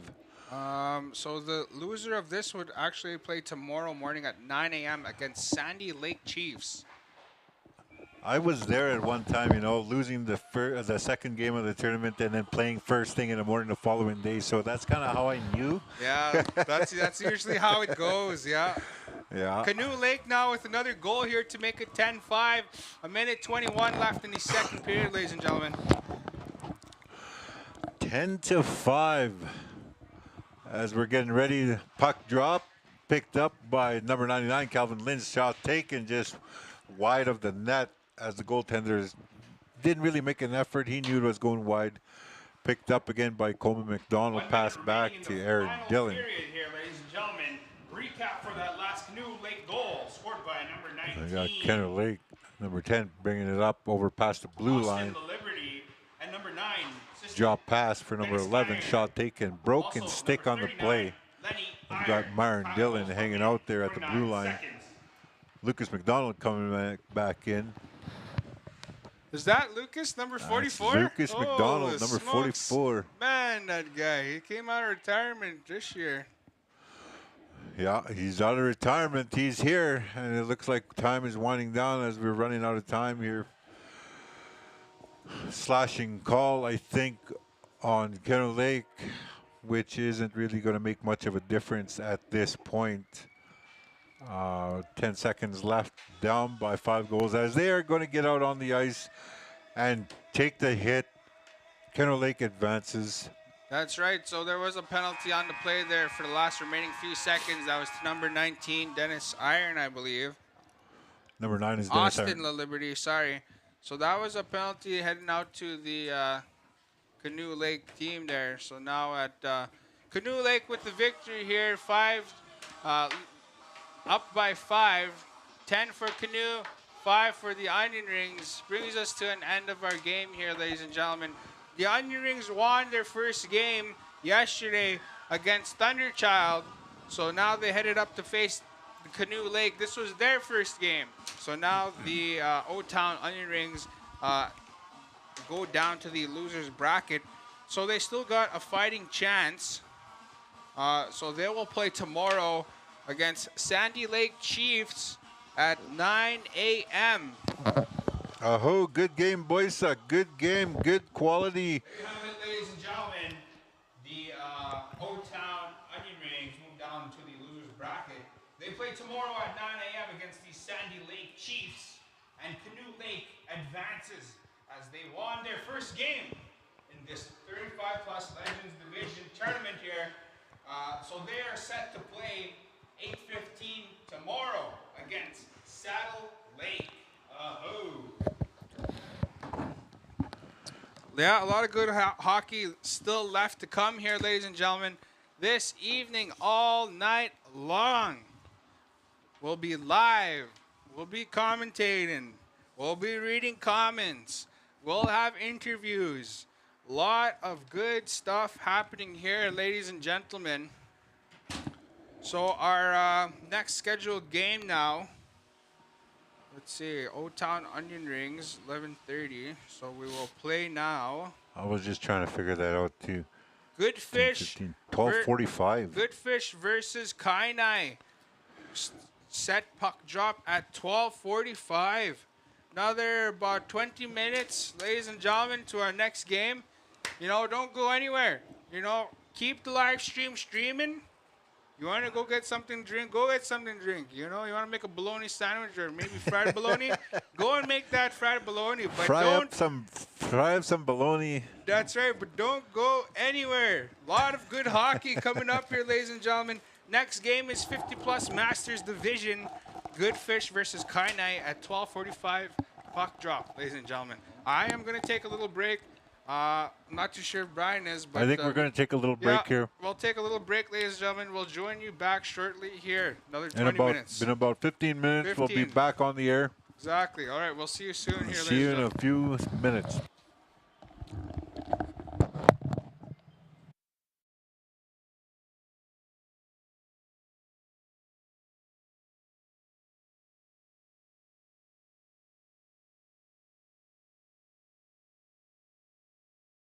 So the loser of this would actually play tomorrow morning at 9 a.m. against Sandy Lake Chiefs. I was there at one time, you know, losing the second game of the tournament and then playing first thing in the morning the following day. So that's kind of how I knew. Yeah, that's usually how it goes, yeah. Yeah. Canoe Lake now with another goal here to make it 10-5. A minute 21 left in the second period, ladies and gentlemen. 10-5. As we're getting ready, puck drop, picked up by number 99, Calvin Lynn's shot taken just wide of the net as the goaltender didn't really make an effort. He knew it was going wide. Picked up again by Coleman McDonald, pass back to Aaron Dillon. Period here, ladies and gentlemen. Recap for that last Canoe Lake goal scored by number 19. I got Canoe Lake, number 10, bringing it up over past the blue line. The Liberty, and number 9. Drop pass for number 11, shot taken, broken stick on the play. We've got Myron Dillon hanging out there at the blue line. Lucas McDonald coming back in. Is that Lucas, number 44? Lucas McDonald, number 44. Man, that guy. He came out of retirement this year. Yeah, he's out of retirement. He's here, and it looks like time is winding down as we're running out of time here. Slashing call, I think, on Canoe Lake, which isn't really going to make much of a difference at this point. 10 seconds left, down by 5 goals as they are going to get out on the ice and take the hit. Canoe Lake advances. That's right. So there was a penalty on the play there for the last remaining few seconds. That was to number 19, Dennis Iron, I believe. Number 9 is Dennis Austin Iron. La Liberty, sorry. So that was a penalty heading out to the Canoe Lake team there. So now at Canoe Lake with the victory here, up by 5. 10 for Canoe, 5 for the Onion Rings. Brings us to an end of our game here, ladies and gentlemen. The Onion Rings won their first game yesterday against Thunderchild. So now they headed up to face the Canoe Lake. This was their first game. So now the O-Town Onion Rings go down to the losers bracket. So they still got a fighting chance. So they will play tomorrow against Sandy Lake Chiefs at 9 a.m. Oh, good game, boys. A good game, good quality. There you have it, ladies and gentlemen. The O-Town Onion Rings move down to the losers bracket. They play tomorrow at 9 a.m. against the Sandy Lake Chiefs. And Canoe Lake advances as they won their first game in this 35 plus Legends Division tournament here. So they are set to play 8:15 tomorrow against Saddle Lake. Yeah, a lot of good hockey still left to come here, ladies and gentlemen. This evening, all night long, we'll be live. We'll be commentating. We'll be reading comments. We'll have interviews. A lot of good stuff happening here, ladies and gentlemen. So our next scheduled game now, let's see, O-Town Onion Rings, 11:30. So we will play now. I was just trying to figure that out too. Good Fish. 12:45. Good Fish versus Kainai. Set puck drop at 12:45. Another about 20 minutes, ladies and gentlemen, to our next game. You know, don't go anywhere. You know, keep the live stream streaming. You want to go get something to drink? Go get something to drink. You know, you want to make a bologna sandwich or maybe fried bologna? Go and make that fried bologna. But Fry don't. up some bologna. That's right, but don't go anywhere. A lot of good hockey coming up here, ladies and gentlemen. Next game is 50 plus Masters Division. Good Fish versus Kainai at 12:45 puck drop, ladies and gentlemen. I am going to take a little break. I'm not too sure if Brian is, but I think we're going to take a little break here. We'll take a little break, ladies and gentlemen. We'll join you back shortly here. Another In 20 minutes. In about 15 minutes, we'll be 15. back on the air. Exactly. All right, we'll see you soon here, See ladies you and in gentlemen. a few minutes.